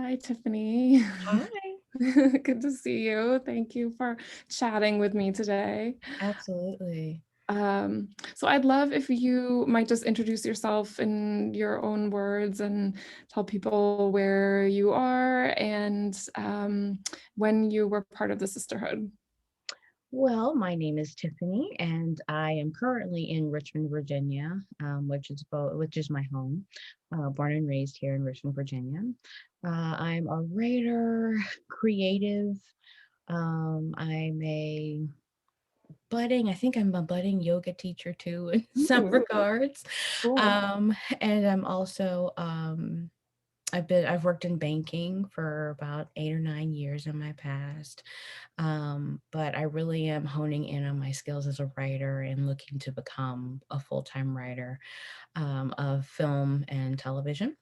Hi, Tiffany. Hi. Good to see you. Thank you for chatting with me today. Absolutely. So I'd love if you might just introduce yourself in your own words and tell people where you are and when you were part of the sisterhood. Well, my name is Tiffany, and I am currently in Richmond, Virginia, which is my home. Born and raised here in Richmond, Virginia. I'm a writer, creative. I'm a I think I'm a budding yoga teacher too, in some Ooh, regards. cool. Um, and I'm also I've worked in banking for about 8 or 9 years in my past. But I really am honing in on my skills as a writer and looking to become a full-time writer of film and television.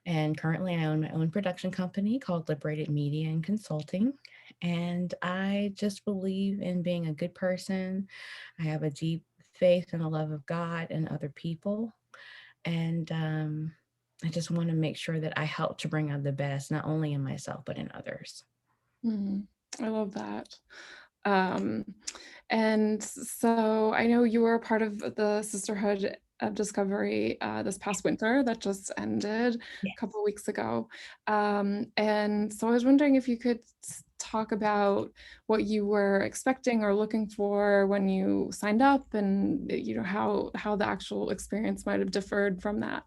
And currently, I own my own production company called Liberated Media and Consulting. And I just believe in being a good person. I have a deep faith and a love of God and other people. And I just want to make sure that I help to bring out the best, not only in myself, but in others. Mhm. I love that. Um, and so I know you were part of the Sisterhood of Discovery this past winter that just ended a couple weeks ago. And so I was wondering if you could talk about what you were expecting or looking for when you signed up and how the actual experience might have differed from that.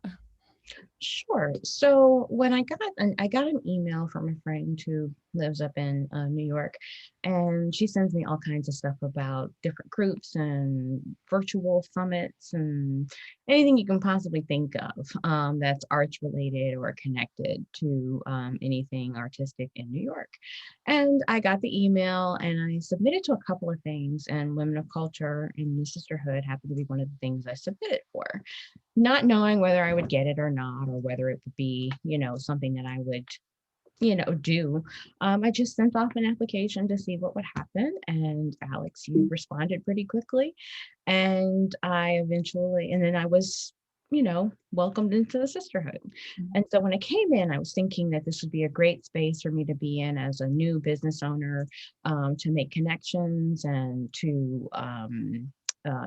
Sure. So when I got an email from a friend who lives up in New York, and she sends me all kinds of stuff about different groups and virtual summits and anything you can possibly think of that's arts related or connected to anything artistic in New York. And I got the email and I submitted to a couple of things, and Women of Culture and the Sisterhood happened to be one of the things I submitted for, not knowing whether I would get it or not, or whether it would be, something that I would, do. I just sent off an application to see what would happen. And Alex, you responded pretty quickly. And then I was, welcomed into the sisterhood. And so when I came in, I was thinking that this would be a great space for me to be in as a new business owner, to make connections and to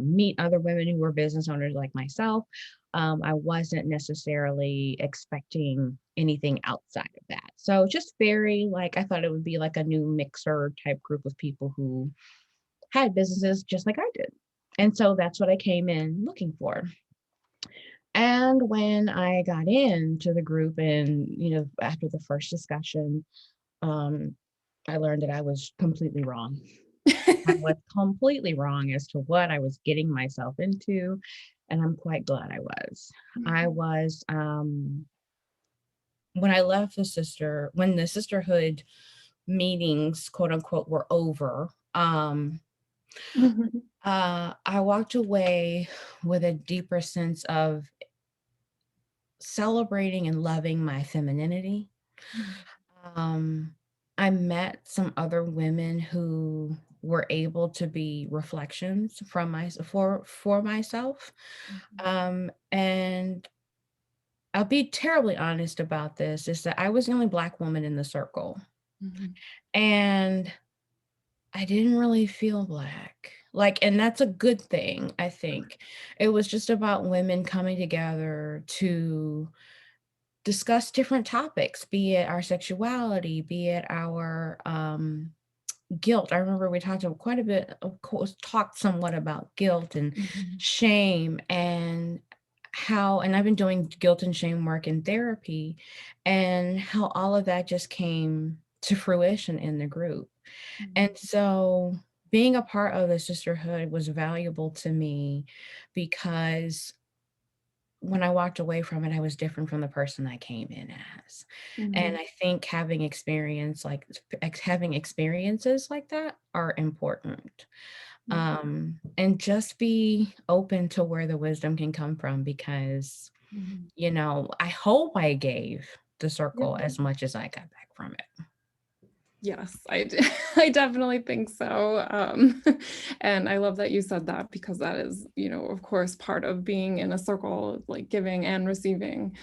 meet other women who were business owners like myself. I wasn't necessarily expecting anything outside of that. So just very like, I thought it would be like a new mixer type group of people who had businesses just like I did. And so that's what I came in looking for. And when I got into the group and, after the first discussion, um, I learned that I was completely wrong. I was completely wrong as to what I was getting myself into, and I'm quite glad I was. I was, when I left when the sisterhood meetings, quote unquote, were over, I walked away with a deeper sense of celebrating and loving my femininity. Um, I met some other women who were able to be reflections from for myself. And I'll be terribly honest about this, is that I was the only Black woman in the circle. And I didn't really feel Black. Like, and that's a good thing, I think. It was just about women coming together to discuss different topics, be it our sexuality, be it our guilt. I remember we talked quite a bit, of course, talked somewhat about guilt and shame and and I've been doing guilt and shame work in therapy, and how all of that just came to fruition in the group. And so being a part of the sisterhood was valuable to me because when I walked away from it, I was different from the person I came in as. And I think having experiences like that are important. And just be open to where the wisdom can come from because, I hope I gave the circle as much as I got back from it. Yes, I d I definitely think so, and I love that you said that because that is, of course, part of being in a circle, like giving and receiving,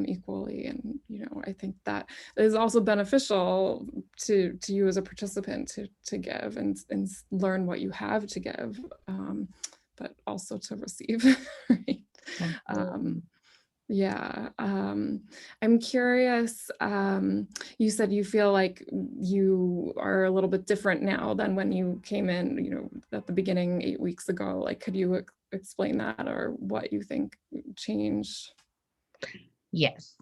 equally, and, I think that is also beneficial to you as a participant to give and learn what you have to give, but also to receive, right? Um, Absolutely. yeah, I'm curious, you said you feel like you are a little bit different now than when you came in, at the beginning 8 weeks ago. Like, could you explain that or what you think changed? Yes.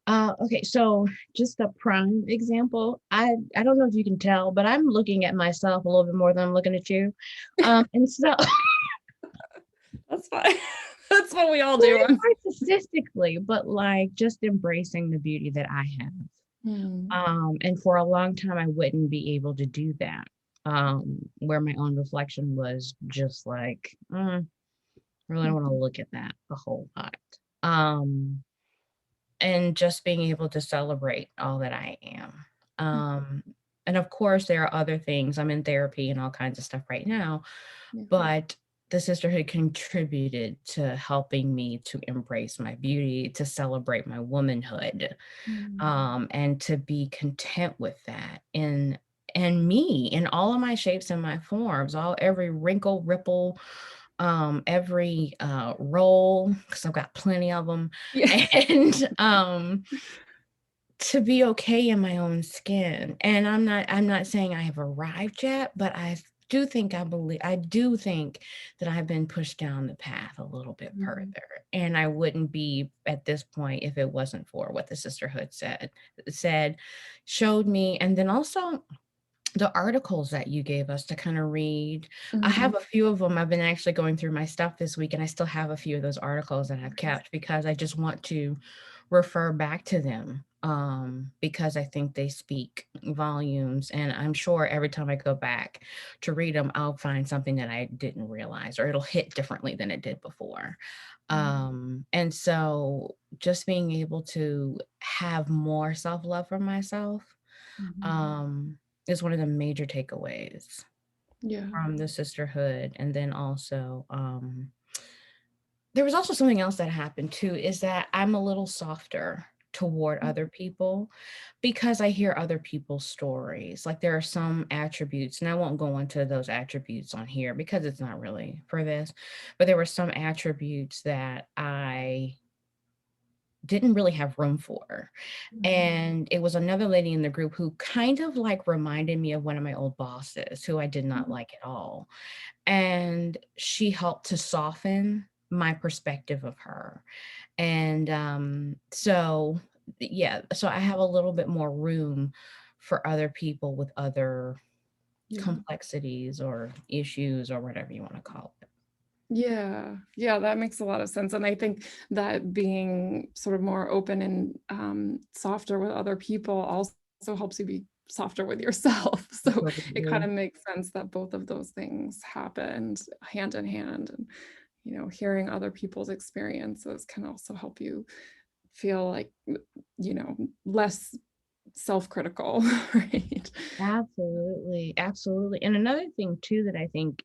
Okay, so just a prime example, I don't know if you can tell, but I'm looking at myself a little bit more than I'm looking at you. And so That's fine. That's what we all well, do on. narcissistically, but like just embracing the beauty that I have. Mm, And for a long time, I wouldn't be able to do that. Where my own reflection was just like, I really don't want to look at that a whole lot. Um, and just being able to celebrate all that I am. mm, Um, and of course, there are other things. I'm in therapy and all kinds of stuff right now, yeah. but the sisterhood contributed to helping me to embrace my beauty, to celebrate my womanhood, Mm, and to be content with that and me in all of my shapes and my forms, all every wrinkle, ripple, every roll, because I've got plenty of them, yeah. and to be okay in my own skin. And I'm not saying I have arrived yet, but I do think that I've been pushed down the path a little bit further. Mhm, And I wouldn't be at this point if it wasn't for what the sisterhood said, showed me, and then also the articles that you gave us to kind of read. I mhm, have a few of them. I've been actually going through my stuff this week, and I still have a few of those articles that I've kept because I just want to refer back to them, because I think they speak volumes. And I'm sure every time I go back to read them, I'll find something that I didn't realize, or it'll hit differently than it did before. mm, And so just being able to have more self love for myself, mhm. um, is one of the major takeaways Yeah. from the sisterhood. And then also, there was also something else that happened too, is that I'm a little softer toward other people because I hear other people's stories. Like there are some attributes, and I won't go into those attributes on here because it's not really for this, but there were some attributes that I didn't really have room for. Mhm, And it was another lady in the group who kind of like reminded me of one of my old bosses who I did not mhm, like at all. And she helped to soften my perspective of her. And yeah, so I have a little bit more room for other people with other yeah. complexities or issues or whatever you want to call it. Yeah, yeah, that makes a lot of sense, and I think that being sort of more open and, softer with other people also helps you be softer with yourself, so it kinda Absolutely. makes sense that both of those things happened hand in hand, and, hearing other people's experiences can also help you feel like, less self-critical, right? Absolutely. Absolutely. And another thing too that I think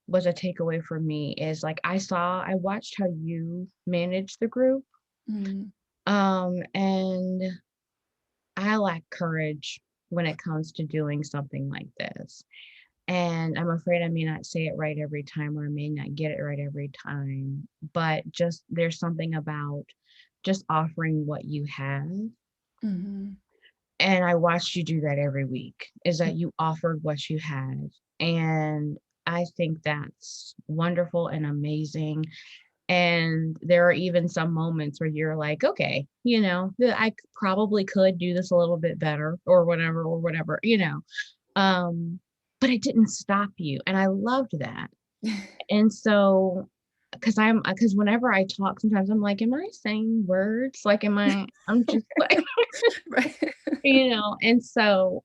was a takeaway for me is like I watched how you manage the group. Mm, And I lack courage when it comes to doing something like this. And I'm afraid I may not say it right every time, or I may not get it right every time. But just there's something about just offering what you have. mhm, And I watched you do that every week, is that you offered what you had. And I think that's wonderful and amazing. And there are even some moments where you're like, okay, probably could do this a little bit better or whatever, Um, but it didn't stop you. And I loved that. And so, because whenever I talk, sometimes I'm like, am I saying words? Like, I'm just like, right. and so,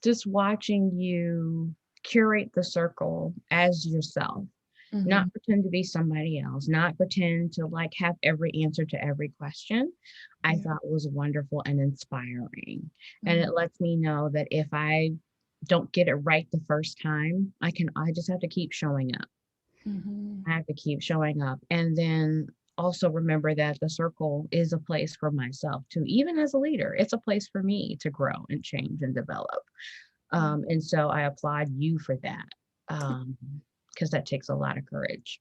just watching you curate the circle as yourself, not Mhm. pretend to be somebody else, not pretend to like have every answer to every question, I Yeah. thought was wonderful and inspiring. And Mhm. it lets me know that if I don't get it right the first time, I just have to keep showing up. Mhm. I have to keep showing up. And then also remember that the circle is a place for myself too. Even as a leader, it's a place for me to grow and change and develop. Yeah. And so I applaud you for that, because that takes a lot of courage.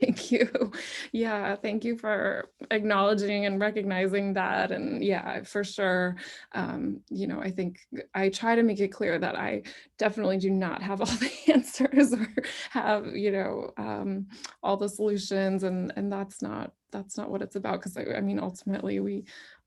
Thank you. Yeah, thank you for acknowledging and recognizing that. And yeah, for sure. I think I try to make it clear that I definitely do not have all the answers or have, all the solutions. And that's not what it's about. Because I mean, ultimately,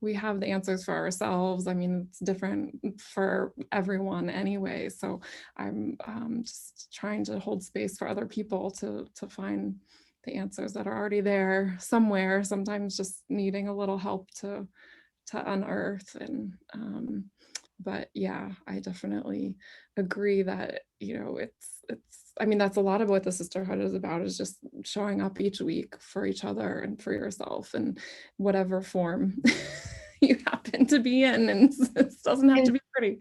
we have the answers for ourselves. I mean, it's different for everyone anyway. So I'm just trying to hold space for other people to find the answers that are already there somewhere, sometimes just needing a little help to unearth. And but yeah, I definitely agree that it's I mean, that's a lot of what the sisterhood is about, is just showing up each week for each other and for yourself in whatever form you happen to be in, and it doesn't have to And be pretty.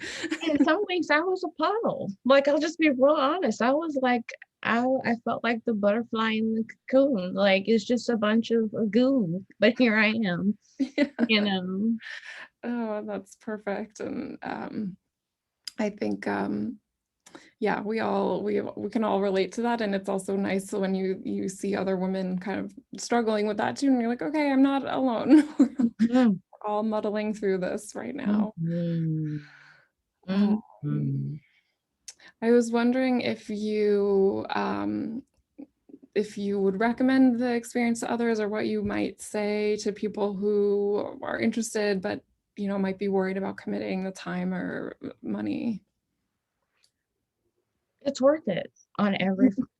in some weeks, I was a puddle. Like, I'll just be real honest. I was like, I felt like the butterfly in the cocoon. Like, it's just a bunch of goo, but here I am, Yeah. you know? Oh, that's perfect. And I think yeah, we can all relate to that. And it's also nice when you see other women kind of struggling with that too, and you're like, okay, I'm not alone. We're Mhm, all muddling through this right now. mhm, Um, mhm. I was wondering if you would recommend the experience to others, or what you might say to people who are interested but might be worried about committing the time or money. It's worth it on every front.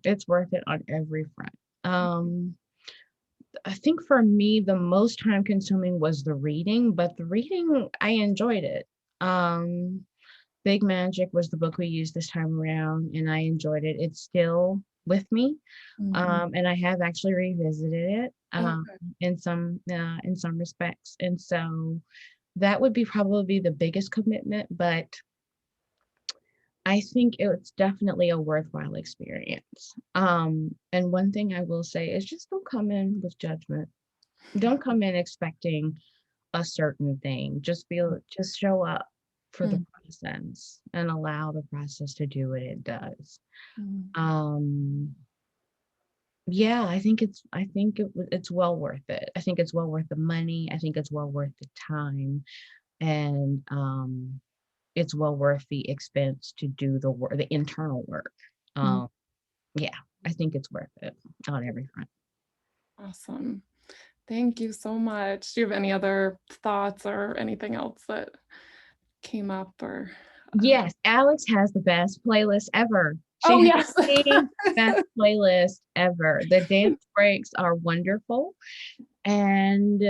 It's worth it on every front. I think for me, the most time consuming was the reading, but the reading, I enjoyed it. Um, Big Magic was the book we used this time around, and I enjoyed it. It's still with me, Mhm. and I have actually revisited it Okay. in some respects, and so that would be probably the biggest commitment. But I think it's definitely a worthwhile experience. And one thing I will say is just don't come in with judgment. Don't come in expecting a certain thing. Just show up for the Mhm. process and allow the process to do what it does. Mhm. Um, yeah, it's well worth it. I think it's well worth the money. I think it's well worth the time, and it's well worth the expense to do the work, the internal work. Mhm. Um, yeah, I think it's worth it on every front. Awesome. Thank you so much. Do you have any other thoughts or anything else that came up or Yes, Alex has the best playlist ever. She Oh, has yes. the best playlist ever. The dance breaks are wonderful, and,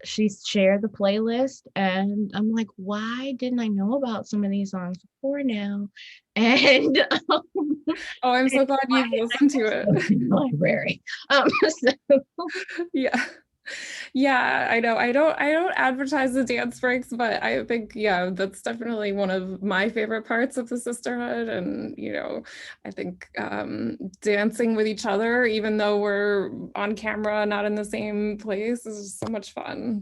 she shared the playlist, and I'm like, "Why didn't I know about some of these songs before now?" And, Oh, I'm and so glad why you've didn't I listened to catch it. those in the library? So Yeah. Yeah, I know. I don't advertise the dance breaks, but I think, yeah, that's definitely one of my favorite parts of the sisterhood. And, I think dancing with each other, even though we're on camera, not in the same place, is just so much fun.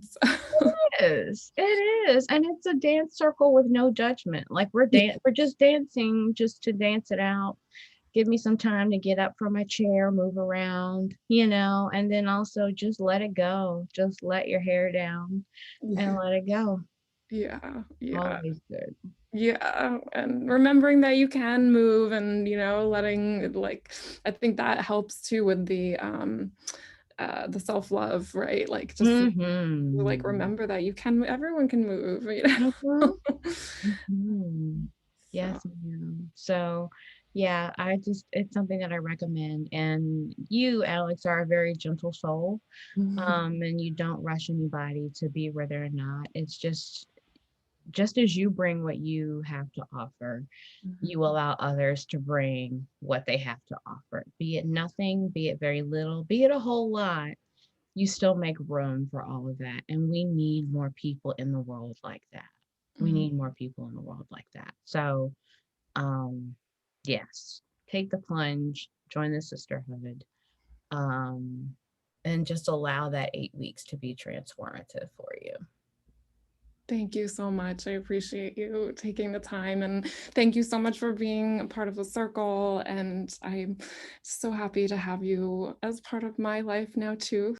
it is, and it's a dance circle with no judgment. Like, we're just dancing just to dance it out. Give me some time to get up from my chair, move around, and then also just let it go. Just let your hair down and Yeah, let it go. yeah, yeah. Always good. Yeah, and remembering that you can move, and letting like I think that helps too with the self-love, right? Like, just like Mhm. remember that everyone can move. Mhm. Mhm. So Yes, ma'am. So, yeah, it's something that I recommend. And you, Alex, are a very gentle soul. And you don't rush anybody to be where they're not. It's just just as you bring what you have to offer, you Mhm. allow others to bring what they have to offer. Be it nothing, be it very little, be it a whole lot, you still make room for all of that. And we need more people in the world like that. We Mhm. need more people in the world like that. So, um, yes, take the plunge, join the sisterhood, um, and just allow that 8 weeks to be transformative for you. Thank you so much. I appreciate you taking the time, and thank you so much for being a part of the circle, and I'm so happy to have you as part of my life now too.